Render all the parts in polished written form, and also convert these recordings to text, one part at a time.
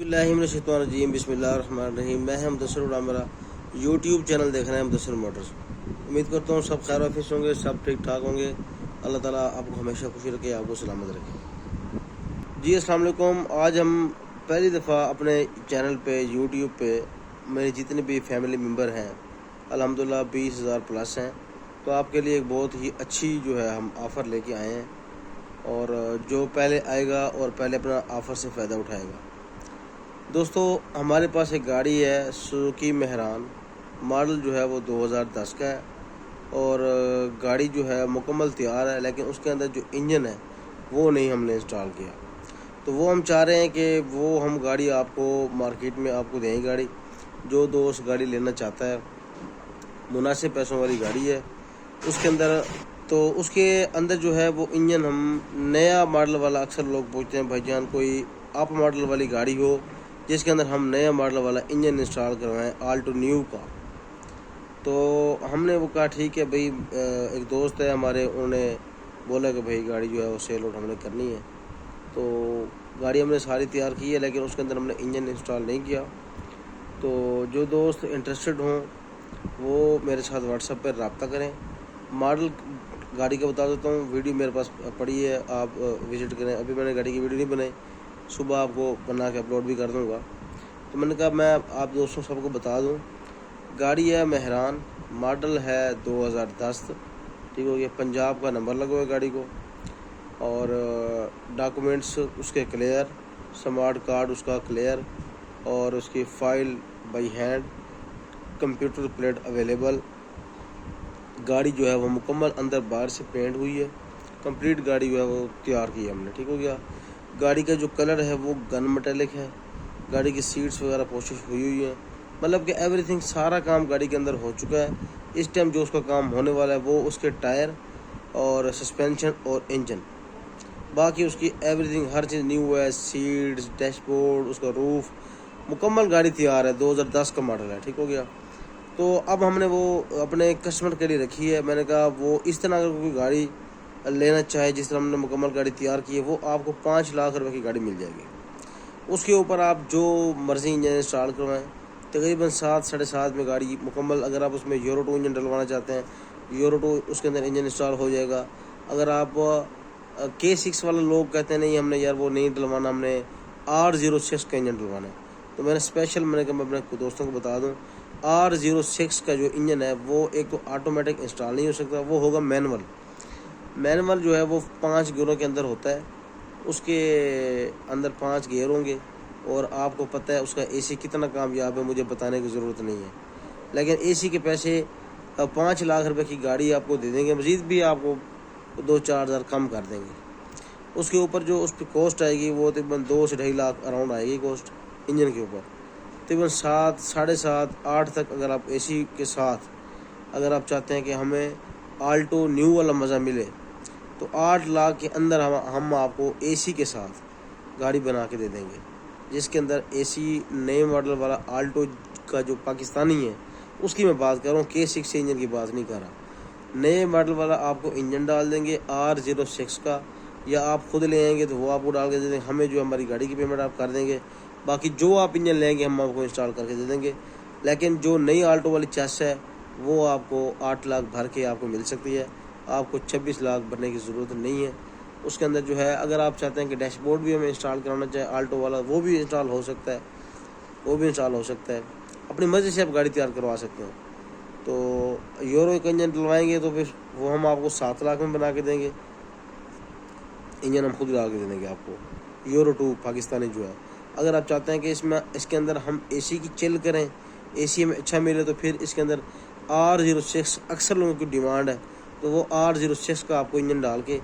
बिस्मिल्लाहिर्रहमानिर्रहीम बिस्मिल्लाहिर्रहमानिर्रहीम। मैं हम मुदस्सिर उड़ा, मेरा यूट्यूब चैनल देख रहे हैं मुदस्सिर मोटर्स। उम्मीद करता हूँ सब खैर वाफिस होंगे, सब ठीक ठाक होंगे। अल्लाह ताला आपको हमेशा खुशी रखे, आपको सलामत रखे। जी अस्सलाम वालेकुम। आज हम पहली दफ़ा अपने चैनल पे यूट्यूब पे मेरे जितने भी फैमिली मेम्बर हैं अल्हम्दुलिल्लाह 20,000 प्लस हैं, तो आपके लिए एक बहुत ही अच्छी जो है हम ऑफ़र लेके आए हैं, और जो पहले आएगा और पहले अपना ऑफ़र से फ़ायदा उठाएगा। दोस्तों हमारे पास एक गाड़ी है सुजुकी मेहरान, मॉडल जो है वो 2010 का है, और गाड़ी जो है मुकम्मल तैयार है, लेकिन उसके अंदर जो इंजन है वो नहीं हमने इंस्टॉल किया। तो वो हम चाह रहे हैं कि वो हम गाड़ी आपको मार्केट में आपको दें गाड़ी। जो दोस्त गाड़ी लेना चाहता है, मुनासिब पैसों वाली गाड़ी है उसके अंदर, तो उसके अंदर जो है वो इंजन हम नया मॉडल वाला, अक्सर लोग पूछते हैं भाईजान कोई अप मॉडल वाली गाड़ी हो जिसके अंदर हम नया मॉडल वाला इंजन इंस्टॉल करवाएं आल्टो न्यू का। तो हमने वो कहा ठीक है भाई, एक दोस्त है हमारे, उन्होंने बोला कि भाई गाड़ी जो है वो सेल आउट हमने करनी है। तो गाड़ी हमने सारी तैयार की है, लेकिन उसके अंदर हमने इंजन इंस्टॉल नहीं किया। तो जो दोस्त इंटरेस्टेड हों वो मेरे साथ व्हाट्सएप पर रब्ता करें। मॉडल गाड़ी का बता देता हूँ, वीडियो मेरे पास पड़ी है, आप विज़िट करें। अभी मैंने गाड़ी की वीडियो नहीं बनाई, सुबह आपको बना के अपलोड भी कर दूंगा। तो मैंने कहा मैं आप दोस्तों सबको बता दूं, गाड़ी है मेहरान, मॉडल है 2010, ठीक हो गया। पंजाब का नंबर लगा हुआ है गाड़ी को, और डॉक्यूमेंट्स उसके क्लियर, स्मार्ट कार्ड उसका क्लियर, और उसकी file by hand, computer plate available. गाड़ी जो है वो मुकम्मल अंदर बाहर से पेंट हुई है, कंप्लीट गाड़ी जो है वो तैयार की है हमने, ठीक हो गया। गाड़ी का जो कलर है वो गन मेटेलिक है, गाड़ी की सीट्स वगैरह पोशिश हुई है, मतलब कि एवरीथिंग सारा काम गाड़ी के अंदर हो चुका है। इस टाइम जो उसका काम होने वाला है वो उसके टायर और सस्पेंशन और इंजन, बाकी उसकी एवरीथिंग हर चीज़ न्यू है, सीट्स, डैशबोर्ड, उसका रूफ, मुकम्मल गाड़ी तैयार है। 2010 का मॉडल है, ठीक हो गया। तो अब हमने वो अपने कस्टमर के लिए रखी है। मैंने कहा वो इस तरह अगर कोई गाड़ी लेना चाहे जिस तरह हमने मुकम्मल गाड़ी तैयार की है, वो आपको 5 लाख रुपए की गाड़ी मिल जाएगी। उसके ऊपर आप जो मर्ज़ी इंजन इंस्टॉल करवाएं, तकरीबन 7-7.5 में गाड़ी मुकम्मल। अगर आप उसमें यूरो 2 इंजन डलवाना चाहते हैं, यूरो 2 उसके अंदर इंजन इंस्टॉल हो जाएगा। अगर आप K6 वाले लोग कहते हैं नहीं हमने यार वो नहीं डलवाना, हमने R06 का इंजन डलवाना है, तो मैंने स्पेशल मैंने कहा मैं अपने दोस्तों को बता दूं, R06 का जो इंजन है वो एक तो ऑटोमेटिक इंस्टॉल नहीं हो सकता, वो होगा मैनुअल जो है वो 5 गियरों के अंदर होता है। उसके अंदर 5 गियर होंगे, और आपको पता है उसका एसी कितना कामयाब है, मुझे बताने की ज़रूरत नहीं है। लेकिन एसी के पैसे 5 लाख रुपए की गाड़ी आपको दे देंगे, मज़ीद भी आपको 2-4 हज़ार कम कर देंगे। उसके ऊपर जो उस पर कॉस्ट आएगी वो तकरीबन 2 से 2.5 लाख अराउंड आएगी कॉस्ट इंजन के ऊपर। तकरीबन 7, 7.5, 8 तक अगर आप एसी के साथ अगर आप चाहते हैं कि हमें आल्टो न्यू वाला मज़ा मिले, तो 8 लाख के अंदर हम आपको एसी के साथ गाड़ी बना के दे देंगे, जिसके अंदर एसी नए मॉडल वाला आल्टो का जो पाकिस्तानी है उसकी मैं बात कर रहा हूँ, K6 इंजन की बात नहीं कर रहा। नए मॉडल वाला आपको इंजन डाल देंगे R06 का, या आप खुद ले आएंगे तो वो आपको डाल के दे देंगे। हमें जो हमारी गाड़ी की पेमेंट आप कर देंगे, बाकी जो आप इंजन लेंगे हम आपको इंस्टॉल करके दे देंगे। लेकिन जो नई आल्टो वाली चेस है वो आपको 8 लाख भर के आपको मिल सकती है, आपको 26 लाख भरने की ज़रूरत नहीं है। उसके अंदर जो है अगर आप चाहते हैं कि डैशबोर्ड भी हमें इंस्टॉल कराना चाहे आल्टो वाला, वो भी इंस्टॉल हो सकता है, अपनी मर्ज़ी से आप गाड़ी तैयार करवा सकते हैं। तो यूरो का इंजन डलवाएंगे तो फिर वो हम आपको 7 लाख में बना के देंगे, इंजन हम खुद ला के दे देंगे आपको, यूरो 2 पाकिस्तानी जो है। अगर आप चाहते हैं कि इसके अंदर हम एसी की चिल करें, एसी हमें अच्छा मिले, तो फिर इसके अंदर R06 अक्सर लोगों की डिमांड है, तो वो R06 का आपको इंजन डाल के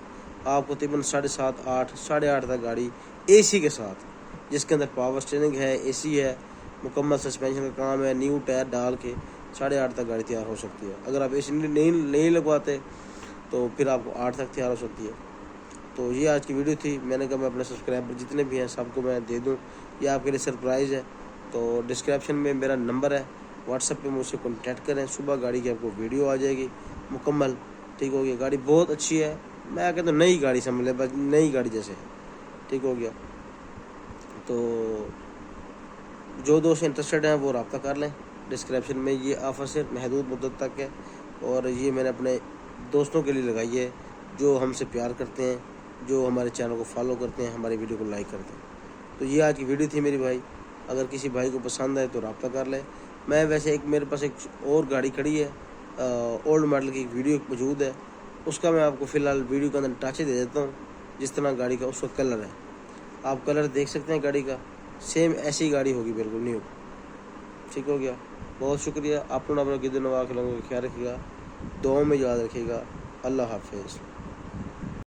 आपको तकरीबन 7.5, 8, 8.5 तक गाड़ी एसी के साथ, जिसके अंदर पावर स्टीयरिंग है, एसी है, मुकम्मल सस्पेंशन का काम है, न्यू टायर डाल के 8.5 तक गाड़ी तैयार हो सकती है। अगर आप एसी नहीं लगवाते तो फिर आपको 8 तक तैयार हो सकती है। तो ये आज की वीडियो थी। मैंने कहा मैं अपने सब्सक्राइबर जितने भी हैं सबको मैं दे दूँ, ये आपके लिए सरप्राइज़ है। तो डिस्क्रिप्शन में मेरा नंबर है, व्हाट्सएप पे मुझसे कॉन्टैक्ट करें। सुबह गाड़ी की आपको वीडियो आ जाएगी मुकम्मल, ठीक हो गया। गाड़ी बहुत अच्छी है, मैं कहता हूँ नई गाड़ी समझ ले, बस नई गाड़ी जैसे, ठीक हो गया। तो جو دوست انٹرسٹڈ ہیں وہ رابطہ کر لیں. ڈسکرپشن میں یہ آفر سے محدود مدت تک ہے اور یہ میں نے اپنے دوستوں کے لیے لگائی ہے جو ہم سے پیار کرتے ہیں, جو ہمارے چینل کو فالو کرتے ہیں, ہماری ویڈیو کو لائک کرتے ہیں. تو یہ آج کی ویڈیو تھی میری بھائی. اگر کسی بھائی کو پسند آئے تو رابطہ کر لیں. میں ویسے میرے پاس ایک اور گاڑی کھڑی ہے, اولڈ ماڈل کی ایک ویڈیو موجود ہے, اس کا میں آپ کو فی الحال ویڈیو کے اندر ٹاچے دے دیتا ہوں. جس طرح گاڑی کا اس وقت کلر ہے, آپ کلر دیکھ سکتے ہیں گاڑی کا, سیم ایسی گاڑی ہوگی بالکل نیو. ٹھیک ہو گیا. بہت شکریہ. آپ لوگ اپنا گرد نواز کے لوگوں کا خیال رکھیے گا, دعاؤں میں یاد رکھیے گا. اللہ حافظ.